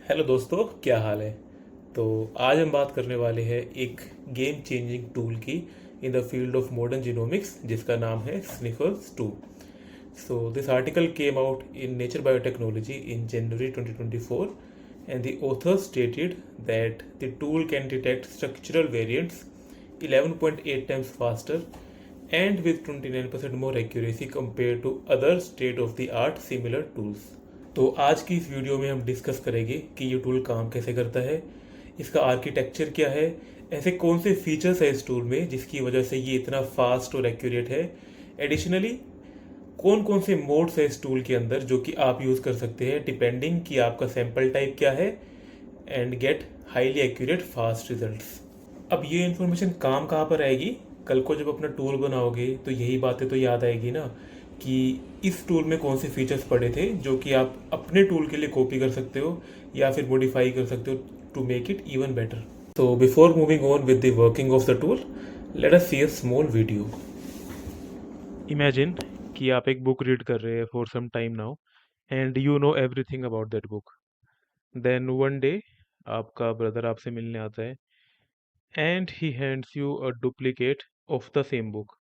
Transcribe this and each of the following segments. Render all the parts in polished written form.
Hello दोस्तों, क्या हाल है। तो आज हम बात करने वाले हैं एक गेम चेंजिंग टूल की in the field of modern genomics, जिसका नाम है sniffers 2। So this article came out in nature biotechnology in January 2024, and the authors stated that the tool can detect structural variants 11.8 times faster and with 29% more accuracy compared to other state of the art similar tools. तो आज की इस video में हम discuss करेंगे कि ये tool काम कैसे करता है, इसका आर्किटेक्चर क्या है, ऐसे कौन से फीचर्स है इस टूल में जिसकी वजह से ये इतना फास्ट और एक्यूरेट है। एडिशनली कौन कौन से मोड्स है इस टूल के अंदर जो कि आप यूज़ कर सकते हैं डिपेंडिंग कि आपका सैम्पल टाइप क्या है, and get highly accurate fast results. अब ये इन्फॉर्मेशन काम कहाँ पर आएगी? कल को जब अपना टूल बनाओगे तो यही बातें तो याद आएगी ना, कि इस टूल में कौन से फीचर्स पड़े थे जो कि आप अपने टूल के लिए कॉपी कर सकते हो या फिर मॉडिफाई कर सकते हो to make it even better. तो before moving on with the working of the tool, let us see a small video. Imagine कि आप एक बुक रीड कर रहे हैं for some time now, and you know everything about that book. Then one day आपका brother आपसे मिलने आता है and he hands you a duplicate of the same book.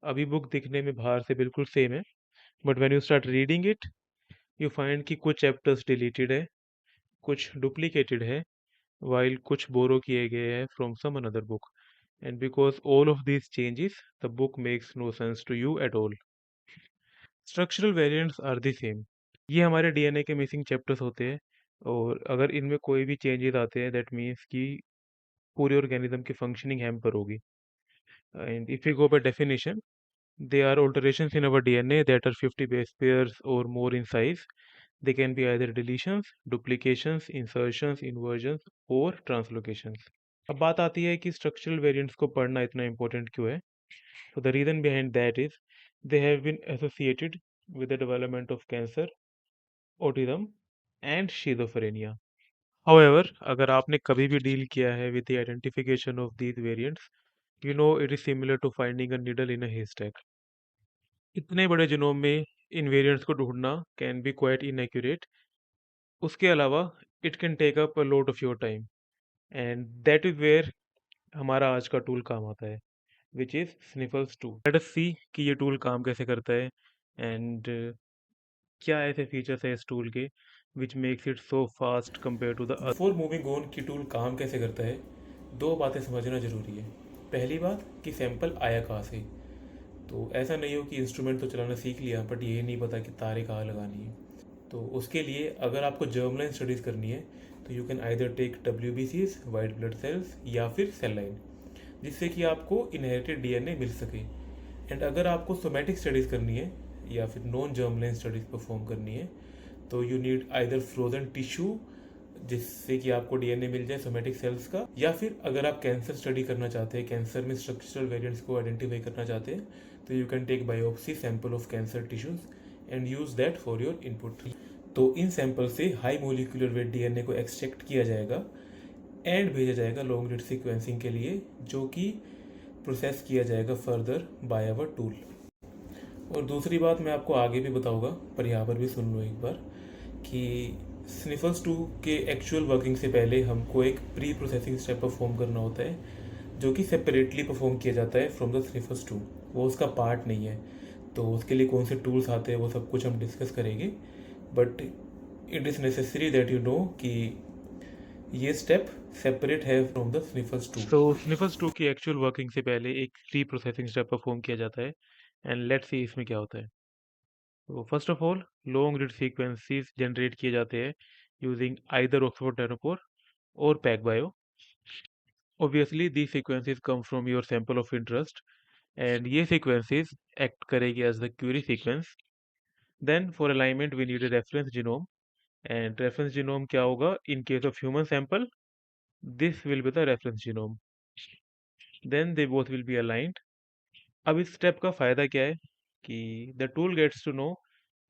अभी बुक दिखने में बाहर से बिल्कुल सेम है, but when you start reading it you find कि कुछ चैप्टर्स डिलीटेड है, कुछ डुप्लीकेटेड है, while कुछ बोरो किए गए हैं from some another book, and because all of these changes the book makes no sense to you at all. Structural variants are the same. ये हमारे डीएनए के मिसिंग चैप्टर्स होते हैं, और अगर इनमें कोई भी चेंजेस आते हैं दैट मीन्स कि पूरे ऑर्गेनिज्म की फंक्शनिंग हैम्पर होगी। And if you go by definition, they are alterations in our DNA that are 50 base pairs or more in size. They can be either deletions, duplications, insertions, inversions or translocations. अब बात आती है कि structural variants को पढ़ना इतना important क्यों है। तो the reason behind that is they have been associated with the development of cancer, autism and schizophrenia. However, अगर आपने कभी भी डील किया है with the identification of these variants, you know it is similar to finding a needle in a haystack. इतने बड़े genome में इन variants को ढूंढना कैन बी क्वाइट इनएक्यूरेट। उसके अलावा it can take up a lot of your time, and that is where हमारा आज का टूल काम आता है, which is स्निफल्स 2। Late us see कि ये टूल काम कैसे करता है, एंड क्या ऐसे फीचर्स है इस टूल के which makes it so fast compare to the. Before moving on कि टूल काम कैसे करता है, दो बातें समझना जरूरी है। पहली बात कि सैंपल आया कहाँ से। तो ऐसा नहीं हो कि इंस्ट्रूमेंट तो चलाना सीख लिया बट ये नहीं पता कि तारें कहाँ लगानी है। तो उसके लिए अगर आपको जर्मलाइन स्टडीज़ करनी है तो you can either take WBCs, white blood cells, या फिर सेल लाइन, जिससे कि आपको इनहेरिटेड DNA मिल सके। एंड अगर आपको सोमेटिक स्टडीज़ करनी है या फिर नॉन जर्मलाइन स्टडीज़ परफॉर्म करनी है तो you need either frozen tissue, जिससे कि आपको DNA मिल जाए सोमेटिक सेल्स का, या फिर अगर आप कैंसर स्टडी करना चाहते हैं, कैंसर में स्ट्रक्चरल वेरिएंट्स को आइडेंटिफाई करना चाहते हैं, तो you can take biopsy sample of cancer tissues and use that for your input. तो इन सैंपल से हाई मोलिकुलर वेट DNA को एक्सट्रैक्ट किया जाएगा एंड भेजा जाएगा लॉन्ग रेट सीक्वेंसिंग के लिए, जो कि प्रोसेस किया जाएगा फर्दर बाय आवर टूल। और दूसरी बात मैं आपको आगे भी बताऊंगा, पर यहाँ पर भी सुन लो एक बार, कि स्निफल्स 2 के एक्चुअल वर्किंग से पहले हमको एक प्री प्रोसेसिंग स्टेप परफॉर्म करना होता है, जो कि सेपरेटली परफॉर्म किया जाता है फ्रॉम द स्निफल्स 2। वो उसका पार्ट नहीं है। तो उसके लिए कौन से टूल्स आते हैं वो सब कुछ हम डिस्कस करेंगे, but it is necessary that you know कि ये स्टेप सेपरेट है फ्रॉम द स्निफल्स 2। तो स्निफल्स 2 की एक्चुअल वर्किंग से पहले एक प्री प्रोसेसिंग स्टेप परफॉर्म किया जाता है, एंड लेट्स सी इसमें क्या होता है। तो first of all long read sequences generate किए जाते हैं using either Oxford Nanopore or PacBio. Obviously the sequences come from your sample of interest, and ये सीक्वेंसेस एक्ट करेगी as the query sequence. Then for alignment we need a reference genome, and reference genome क्या होगा in case of human sample, this will be the reference genome. Then they both will be aligned. अब इस step का फायदा क्या है कि the tool gets to know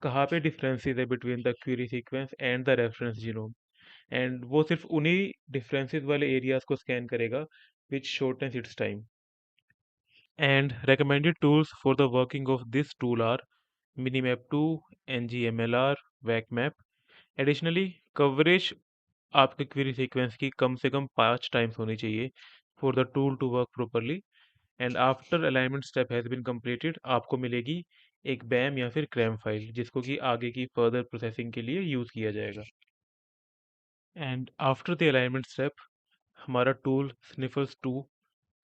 कहाँ पे डिफरेंसेस है between the query sequence and the reference genome, and वो सिर्फ उन्हीं डिफरेंसेस वाले एरियाज को स्कैन करेगा which shortens its time. And recommended tools for the working of this tool are Minimap 2, NGMLR, WACMap. Additionally, coverage आपके query sequence की कम से कम 5 टाइम्स होनी चाहिए for the tool to work properly. And after alignment step has been completed आपको मिलेगी एक बैम या फिर क्रैम फाइल, जिसको कि आगे की फर्दर प्रोसेसिंग के लिए यूज़ किया जाएगा। And after the alignment step हमारा टूल स्निफर्स 2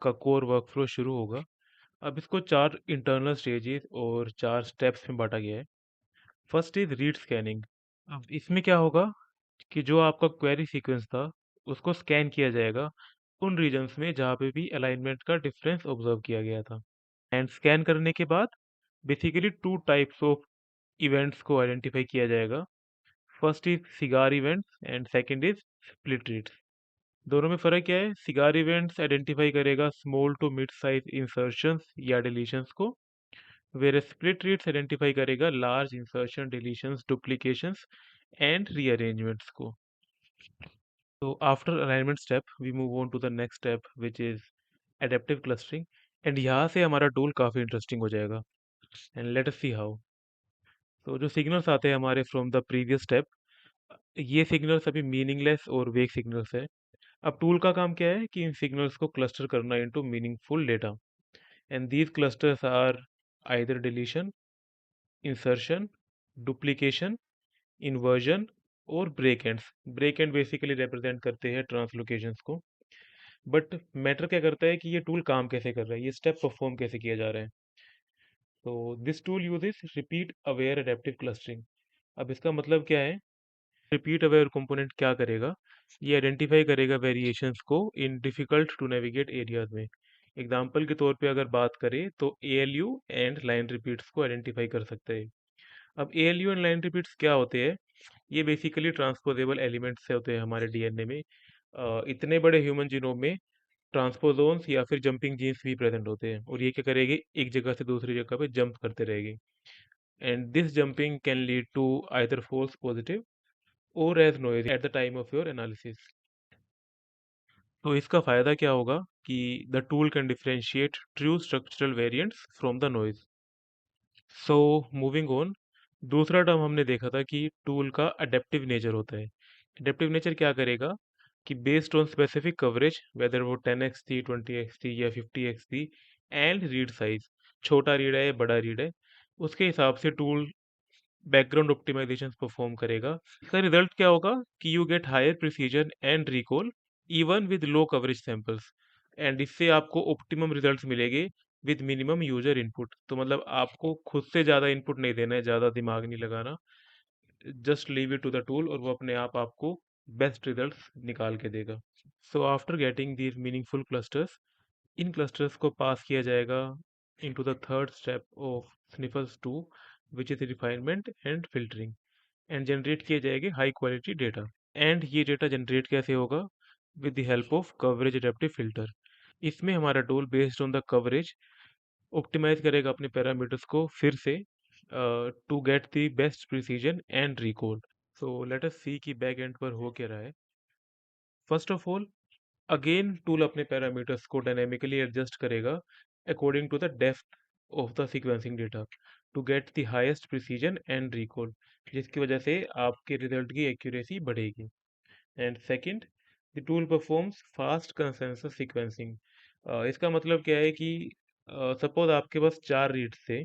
का कोर वर्कफ्लो शुरू होगा। अब इसको 4 इंटरनल स्टेजेस और 4 स्टेप्स में बांटा गया है। First is read scanning. अब इसमें क्या होगा कि जो आपका क्वेरी सीक्वेंस था उसको स्कैन किया जाएगा उन रीजन्स में जहाँ पे भी अलाइनमेंट का डिफरेंस ऑब्जर्व किया गया था। एंड स्कैन करने के बाद basically two types of events को आइडेंटिफाई किया जाएगा। First is cigar events and second is split reads. दोनों में फ़र्क क्या है? सिगार इवेंट्स आइडेंटिफाई करेगा small to mid size insertions या डिलीशंस को, वेयर स्प्लिट रीड्स आइडेंटिफाई करेगा large insertion, deletions, duplications and rearrangements को। So after alignment step, we move on to the next step, which is adaptive clustering. And यहाँ से हमारा tool काफ़ी interesting हो जाएगा। And let us see how. तो जो सिग्नल्स आते हैं हमारे फ्रॉम द प्रीवियस स्टेप, ये सिग्नल्स अभी मीनिंगलेस और वेक सिग्नल्स है। अब टूल का काम क्या है कि इन सिग्नल्स को क्लस्टर करना into meaningful data. And these clusters are either deletion, insertion, duplication, inversion और break ends. Break end basically represent करते हैं ट्रांसलोकेशंस को। बट मैटर क्या करता है कि ये टूल काम कैसे कर रहा है, ये स्टेप परफॉर्म कैसे किया जा रहा है। तो this tool uses repeat aware adaptive clustering. अब इसका मतलब क्या है? रिपीट अवेयर कंपोनेंट क्या करेगा? ये आइडेंटिफाई करेगा वेरिएशंस को इन डिफिकल्ट टू नेविगेट एरियाज में। एग्जांपल के तौर पे अगर बात करें तो एएलयू एंड लाइन रिपीट्स को आइडेंटिफाई कर सकते हैं। अब एएलयू एंड लाइन रिपीट्स क्या होते हैं? ये बेसिकली ट्रांसपोजेबल एलिमेंट्स से होते हैं हमारे डीएनए में। इतने बड़े ह्यूमन जीनोम में ट्रांसपोज़ोन्स या फिर जंपिंग जीन्स भी प्रेजेंट होते हैं, और ये क्या करेगी, एक जगह से दूसरी जगह पे जंप करते रहेगी। And this jumping can lead to either false positive और as noise at the time of your analysis. तो इसका फायदा क्या होगा कि the tool can differentiate true structural variants from the noise. So moving on, दूसरा टर्म हमने देखा था कि टूल का अडेप्टिव नेचर होता है। अडेप्टिव नेचर क्या करेगा कि based on specific coverage, whether वो 10x थी, 20x थी या 50x थी, एंड रीड साइज, छोटा रीड है या बड़ा रीड है, उसके हिसाब से टूल बैकग्राउंड ऑप्टिमाइजेशन परफॉर्म करेगा। इसका रिजल्ट क्या होगा कि you get higher precision and recall even with low coverage samples. And इससे आपको ऑप्टिमम रिजल्ट्स मिलेंगे विद मिनिमम यूजर इनपुट। तो मतलब आपको खुद से ज़्यादा इनपुट नहीं देना है, ज़्यादा दिमाग नहीं लगाना, just leave it to the tool और वो अपने आप आपको बेस्ट रिजल्ट्स निकाल के देगा। So after getting these meaningful clusters, इन क्लस्टर्स को पास किया जाएगा into the third step of Sniffles 2, which is refinement and filtering. And generate किए जाएंगे हाई क्वालिटी डेटा। एंड ये डेटा जनरेट कैसे होगा? With the help of coverage adaptive filter. इसमें हमारा tool based on the coverage optimize करेगा अपने parameters को फिर से to get the best precision and recall. So let us see कि बैक एंड पर हो क्या रहा है। First of all, again tool अपने पैरामीटर्स को डायनेमिकली एडजस्ट करेगा according to the depth of the sequencing data to get the highest precision and recall, जिसकी वजह से आपके रिजल्ट की एक्यूरेसी बढ़ेगी। And second, the tool performs fast consensus sequencing. इसका मतलब क्या है कि सपोज आपके पास 4 रीड्स थे।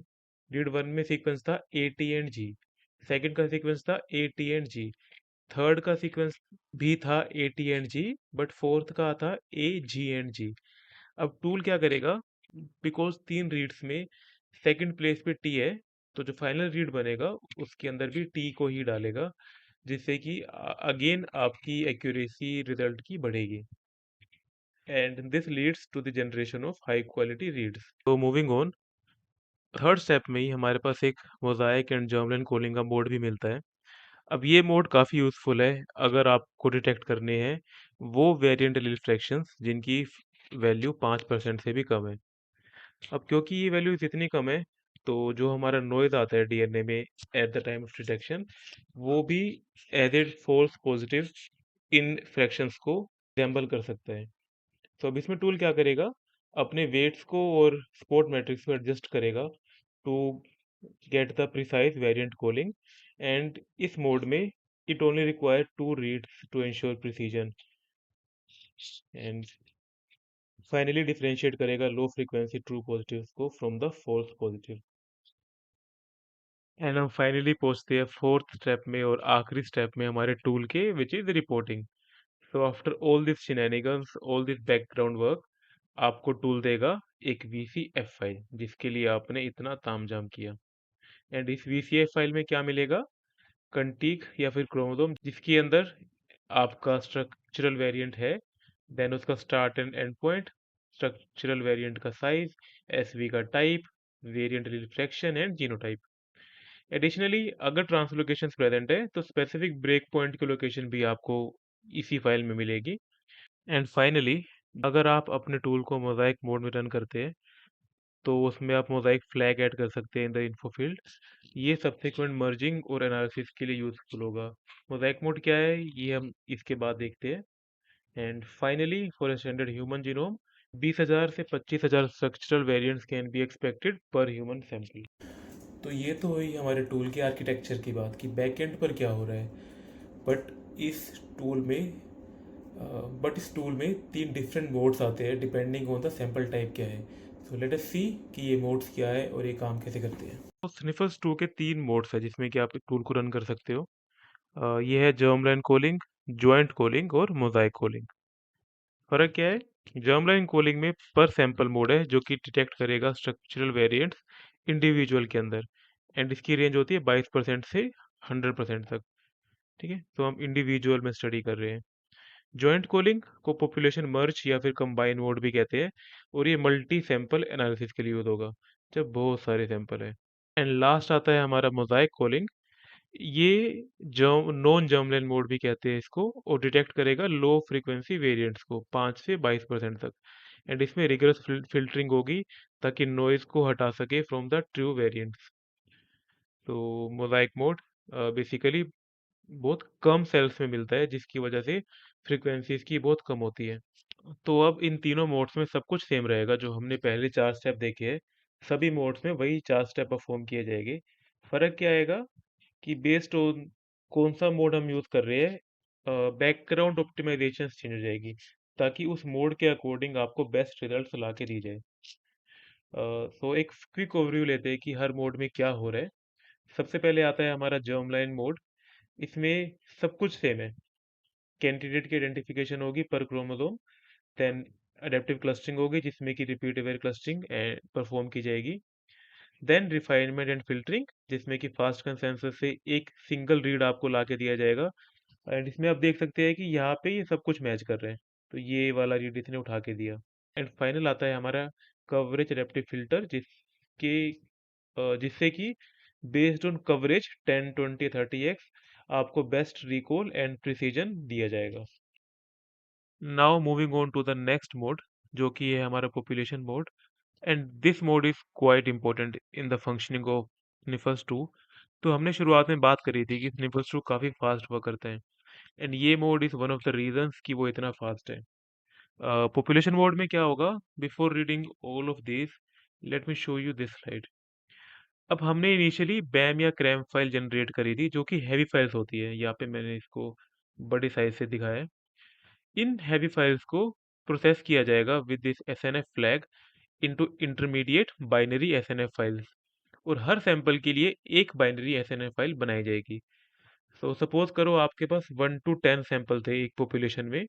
रीड वन में सीक्वेंस था A T and G, second का सीक्वेंस था A T and G, third का सीक्वेंस भी था A T and G, but fourth का था ए जी एंड जी। अब टूल क्या करेगा, बिकॉज 3 रीड्स में सेकंड प्लेस पे टी है, तो जो फाइनल रीड बनेगा उसके अंदर भी टी को ही डालेगा, जिससे कि अगेन आपकी एक्यूरेसी रिजल्ट की बढ़ेगी। And this leads to the generation of high quality reads. तो मूविंग ऑन, थर्ड स्टेप में ही हमारे पास एक मोजाइक एंड जर्मलिन कोलिंग का मोड भी मिलता है। अब ये मोड काफ़ी यूज़फुल है अगर आपको डिटेक्ट करने हैं वो वेरिएंट एलील फ्रैक्शंस जिनकी वैल्यू 5% से भी कम है। अब क्योंकि ये वैल्यूज इतनी कम है, तो जो हमारा नॉइज आता है डीएनए में at the time of detection, वो भी added false positive in fractions को रिजेंबल कर सकता है। तो अब इसमें टूल क्या करेगा, अपने वेट्स को और स्पॉट मैट्रिक्स को एडजस्ट करेगा to get the precise variant calling. And इस मोड में It only requires two reads to ensure precision. And finally differentiate करेगा लो फ्रीक्वेंसी ट्रू पॉजिटिव्स को from the false positive. And हम finally पहुंचते हैं fourth step में और आखिरी स्टेप में हमारे टूल के, which is reporting. So after all this shenanigans, all this background work, आपको टूल देगा एक VCF फाइल जिसके लिए आपने इतना तामझाम किया। एंड इस VCF फाइल में क्या मिलेगा? कंटीक या फिर क्रोमोसोम जिसके अंदर आपका स्ट्रक्चरल वेरिएंट है, देन उसका start and and point, structural variant का साइज, SV का type, variant reflection and genotype. Additionally अगर ट्रांसलोकेशंस प्रेजेंट है तो स्पेसिफिक ब्रेक पॉइंट की लोकेशन भी आपको इसी फाइल में मिलेगी। एंड फाइनली अगर आप अपने टूल को मोजाइक मोड में रन करते हैं तो उसमें आप मोजाइक फ्लैग ऐड कर सकते हैं इन द इन्फो फील्ड। ये सब्सिक्वेंट मर्जिंग और एनालिसिस के लिए यूजफुल होगा। मोजाइक मोड क्या है ये हम इसके बाद देखते हैं। And finally for a standard human genome 20,000 से 25,000 structural variants can be expected पर ह्यूमन सैंपल। तो ये तो हुई हमारे टूल के आर्किटेक्चर की बात कि बैकएंड पर क्या हो रहा है। बट इस टूल में इस टूल में तीन डिफरेंट मोड्स आते हैं depending on the sample type क्या है। सो लेट अस सी कि ये मोड्स क्या है और ये काम कैसे करते हैं। तो स्निफर्स 2 के तीन मोड्स है जिसमें कि आप टूल को रन कर सकते हो। ये है जर्मलाइन कोलिंग, ज्वाइंट कोलिंग और मोजाइक कोलिंग। फर्क क्या है? जर्मलाइन कोलिंग में पर सैंपल मोड है जो कि डिटेक्ट करेगा स्ट्रक्चरल वेरिएंट्स इंडिविजुअल के अंदर। एंड इसकी रेंज होती है 22% से 100% तक। ठीक है, तो हम इंडिविजुअल में स्टडी कर रहे हैं। जॉइंट कोलिंग को पॉपुलेशन मर्ज या फिर कंबाइन मोड भी कहते हैं और ये मल्टी सैंपल एनालिसिस के लिए यूज होगा जब बहुत सारे सैंपल है। एंड लास्ट आता है हमारा मोजाइक कोलिंग। ये नॉन जर्मलाइन मोड भी कहते हैं इसको और डिटेक्ट करेगा लो फ्रीक्वेंसी वेरिएंट्स को 5 से 22% तक। एंड इसमें रिगरस फिल्टरिंग होगी ताकि नॉइज को हटा सके फ्रॉम द ट्रू वेरिएंट्स। तो मोजाइक मोड बेसिकली बहुत कम सेल्स में मिलता है जिसकी वजह से फ्रीक्वेंसीज की बहुत कम होती है। तो अब इन तीनों मोड्स में सब कुछ सेम रहेगा, जो हमने पहले चार स्टेप देखे हैं सभी मोड्स में वही चार स्टेप परफॉर्म किए जाएंगे। फर्क क्या आएगा कि बेस्ड ऑन कौन सा मोड हम यूज कर रहे हैं बैकग्राउंड ऑप्टिमाइजेशन चेंज हो जाएगी ताकि उस मोड के अकॉर्डिंग आपको बेस्ट रिजल्ट्स ला के दी जाए। सो एक क्विक ओवरव्यू लेते हैं कि हर मोड में क्या हो रहा है। सबसे पहले आता है हमारा जर्मलाइन मोड। इसमें सब कुछ सेम है। कैंडिडेट की आइडेंटिफिकेशन होगी पर क्रोमोसोम, देन अडेप्टिव क्लस्टरिंग होगी जिसमें कि रिपीट अवेयर क्लस्टरिंग परफॉर्म की जाएगी, देन रिफाइनमेंट एंड फिल्टरिंग जिसमें कि फास्ट कंसेंसस से एक सिंगल रीड आपको ला के दिया जाएगा। एंड इसमें आप देख सकते हैं कि यहाँ पे ये सब कुछ मैच कर रहे हैं, तो ये वाला रीड इसने उठा के दिया। एंड फाइनल आता है हमारा कवरेज अडेप्टिव फिल्टर जिससे कि बेस्ड ऑन कवरेज 10 20 30x आपको बेस्ट रिकॉल एंड प्रिसीजन दिया जाएगा। Now moving on to the next mode जो कि है हमारा population mode. And this mode is quite important in the functioning of Sniffles 2। तो हमने शुरुआत में बात करी थी कि स्निफर्स 2 काफ़ी फास्ट वर्क करते हैं एंड ये mode is one of the reasons कि वो इतना फास्ट है। पॉपुलेशन मोड में क्या होगा? Before reading all of this, let me show you this slide. अब हमने इनिशियली बैम या क्रैम फाइल जनरेट करी थी जो कि हैवी फाइल्स होती है। यहाँ पे मैंने इसको बड़े साइज से दिखाया है। इन हैवी फाइल्स को प्रोसेस किया जाएगा with this SNF flag into intermediate binary SNF files और हर सैंपल के लिए एक बाइनरी SNF फाइल बनाई जाएगी। सो सपोज करो आपके पास 1 to 10 सैंपल थे एक पॉपुलेशन में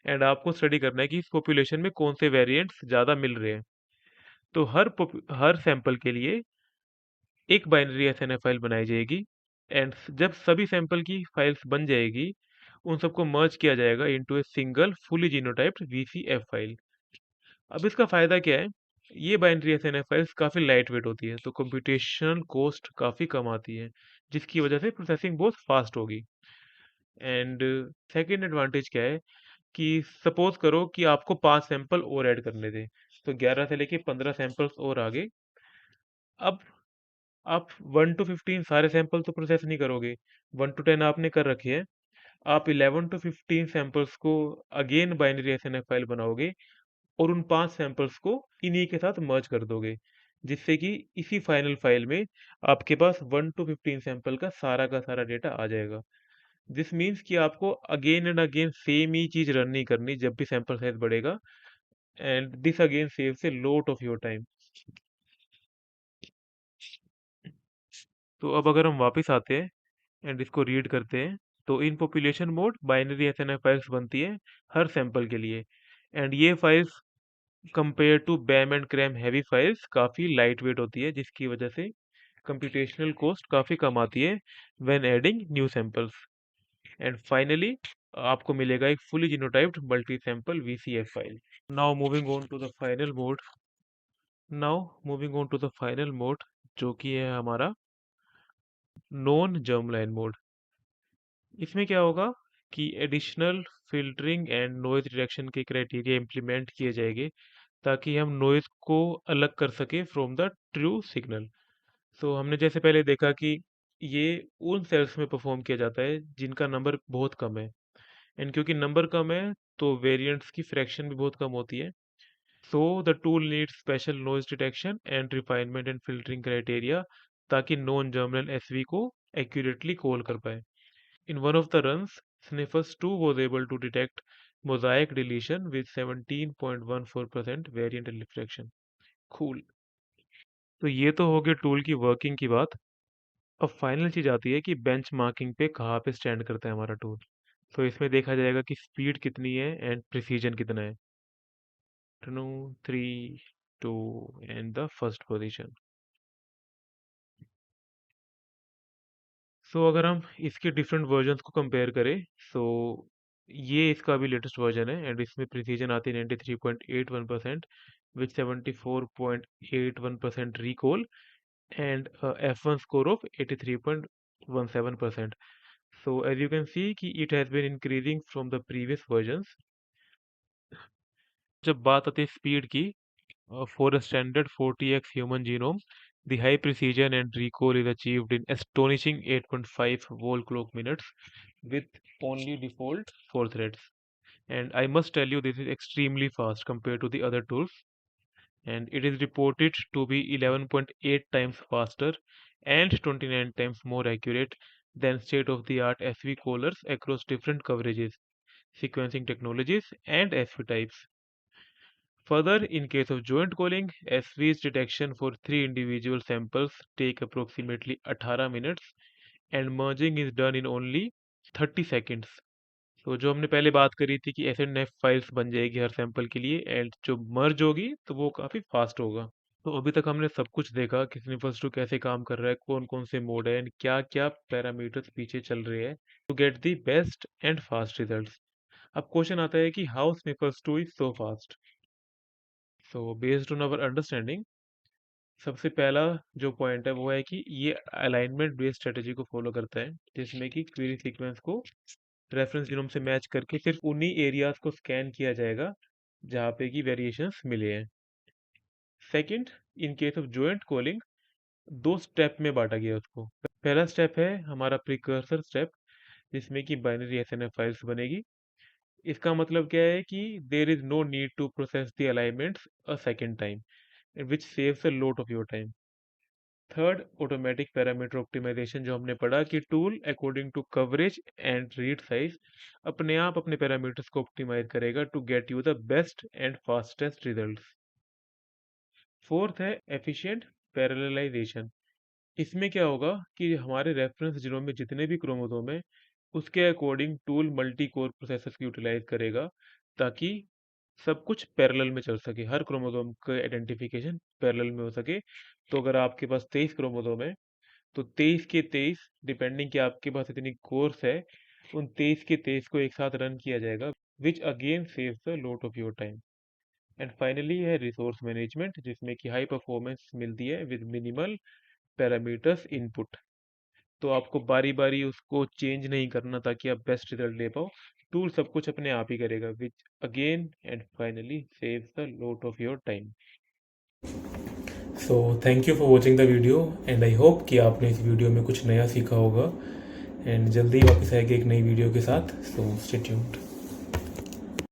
एंड आपको स्टडी करना है कि इस पॉपुलेशन में कौन से वेरिएंट्स ज़्यादा मिल रहे हैं। तो हर सैंपल के लिए एक बाइनरी SNF फाइल बनाई जाएगी एंड जब सभी सैंपल की फाइल्स बन जाएगी उन सबको मर्ज किया जाएगा into a single fully genotyped VCF file. अब इसका फायदा क्या है? ये बाइनरी SNF फाइल्स काफ़ी लाइट वेट होती है तो कंप्यूटेशनल कॉस्ट काफ़ी कम आती है जिसकी वजह से प्रोसेसिंग बहुत फास्ट होगी। एंड सेकेंड एडवांटेज क्या है कि सपोज करो कि आपको 5 सैंपल और ऐड करने थे, तो 11 से लेके 15 सैंपल्स और आगे। अब आप 1 to 15 सारे सैंपल तो प्रोसेस नहीं करोगे, 1 to 10 आपने कर रखे हैं। आप 11 to 15 सैंपल्स को अगेन बाइनरी SNF फाइल बनाओगे और उन 5 सैंपल्स को इन्हीं के साथ मर्ज कर दोगे जिससे कि इसी फाइनल फाइल में आपके पास 1 to 15 सैंपल का सारा डेटा आ जाएगा। दिस मीन्स कि आपको अगेन एंड अगेन सेम ही चीज रन नहीं करनी जब भी सैंपल साइज बढ़ेगा, and this again saves a lot of your time. तो अब अगर हम वापस आते हैं एंड इसको रीड करते हैं, तो in population mode binary SNF files बनती है हर सैंपल के लिए, एंड ये files compare to BAM and CRAM heavy files काफ़ी लाइट वेट होती है, जिसकी वजह से कंप्यूटेशनल कॉस्ट काफ़ी कम आती है when adding new samples. And finally आपको मिलेगा एक fully genotyped multi sample VCF file. Now moving on to the final mode now moving on to the final mode, जो कि है हमारा नॉन जर्मलाइन मोड। इसमें क्या होगा कि additional filtering and noise reduction के क्राइटेरिया इंप्लीमेंट किए जाएंगे, ताकि हम नॉइज को अलग कर सके फ्रॉम द ट्रू सिग्नल। सो हमने जैसे पहले देखा कि ये उन सेल्स में परफॉर्म किया जाता है जिनका नंबर बहुत कम है, एंड क्योंकि नंबर कम है तो वेरिएंट्स की फ्रैक्शन भी बहुत कम होती है। So the tool needs special noise detection and refinement and filtering criteria, ताकि नॉन जर्मिनल एसवी को एक्यूरेटली कॉल कर पाए। In one of the runs, Sniffles 2 was able to detect mosaic deletion with 17.14% variant reflection. Cool. तो ये तो हो गया tool की वर्किंग की बात। अब फाइनल चीज आती है कि बेंच मार्किंग पे कहाँ पे स्टैंड करता है हमारा टूल। तो इसमें देखा जाएगा कि स्पीड कितनी है एंड प्रिसीजन कितना है। 3, 2 एंड द फर्स्ट पोजीशन। सो अगर हम इसके डिफरेंट वर्जन्स को कंपेयर करें, सो ये इसका भी लेटेस्ट वर्जन है, एंड इसमें प्रिसीजन आती है 93.81% with 74.81% recall, and F1 score of 83.17%। So as you can see कि it has been increasing from the previous versions. जब बात आती है स्पीड की, for a standard 40x human genome, the high precision and recall is achieved in astonishing 8.5 whole clock minutes with only default 4 threads. And I must tell you, this is extremely fast compared to the other tools. And it is reported to be 11.8 times faster and 29 times more accurate than state-of-the-art SV callers across different coverages, sequencing technologies, and SV types. Further, in case of joint calling, SV's detection for 3 individual samples take approximately 18 minutes, and merging is done in only 30 seconds. तो जो हमने पहले बात करी थी कि SNF files बन जाएगी हर सैंपल के लिए, एंड जो मर्ज होगी तो वो काफ़ी फास्ट होगा। तो अभी तक हमने सब कुछ देखा कि स्निफर्स 2 कैसे काम कर रहा है, कौन कौन से मोड है, एंड क्या क्या पैरामीटर्स पीछे चल रहे हैं to get the best and fast results. अब क्वेश्चन आता है कि how Sniffles 2 is so fast. So based on our understanding, सबसे पहला जो पॉइंट है वो है कि ये अलाइनमेंट बेस्ड स्ट्रेटेजी को फॉलो करता है, जिसमें कि क्वेरी सीक्वेंस को रेफरेंस जीनोम से मैच करके सिर्फ उन्हीं एरियाज को स्कैन किया जाएगा जहाँ पे कि वेरिएशंस मिले हैं। Second, in case of joint calling, दो स्टेप में बांटा गया है उसको। पहला स्टेप है हमारा प्रिकर्सर स्टेप, जिसमें कि बाइनरी एसएनएफ फाइल्स बनेगी। इसका मतलब क्या है कि there is no need to process the alignments a second time, which saves a lot of your time. Third, automatic parameter optimization, जो हमने पढ़ा कि tool according to coverage and read size अपने आप अपने पैरामीटर्स को ऑप्टिमाइज करेगा to get you the best and fastest results. Fourth है एफिशिएंट पैरेललाइजेशन। इसमें क्या होगा कि हमारे रेफरेंस जीनोम में जितने भी क्रोमोसोम है उसके according tool multi core processors की यूटिलाइज करेगा, ताकि सब कुछ पैरेलल में चल सके, हर क्रोमोसोम का आइडेंटिफिकेशन पैरेलल में हो सके। तो अगर आपके पास 23 क्रोमोसोम है तो 23 के 23, डिपेंडिंग कि आपके पास इतनी कोर्स है, उन 23 के 23 को एक साथ रन किया जाएगा, which again saves the lot of your time. And finally है रिसोर्स मैनेजमेंट, जिसमें कि हाई परफॉर्मेंस मिलती है विद मिनिमल पैरामीटर्स इनपुट। तो आपको बारी बारी उसको चेंज नहीं करना ताकि आप बेस्ट रिजल्ट ले पाओ, टूल सब कुछ अपने आप ही करेगा, which again and finally saves the lot of your time. So thank you for watching the video, and I hope कि आपने इस वीडियो में कुछ नया सीखा होगा, एंड जल्दी वापस आएगी एक नई वीडियो के साथ। So stay tuned.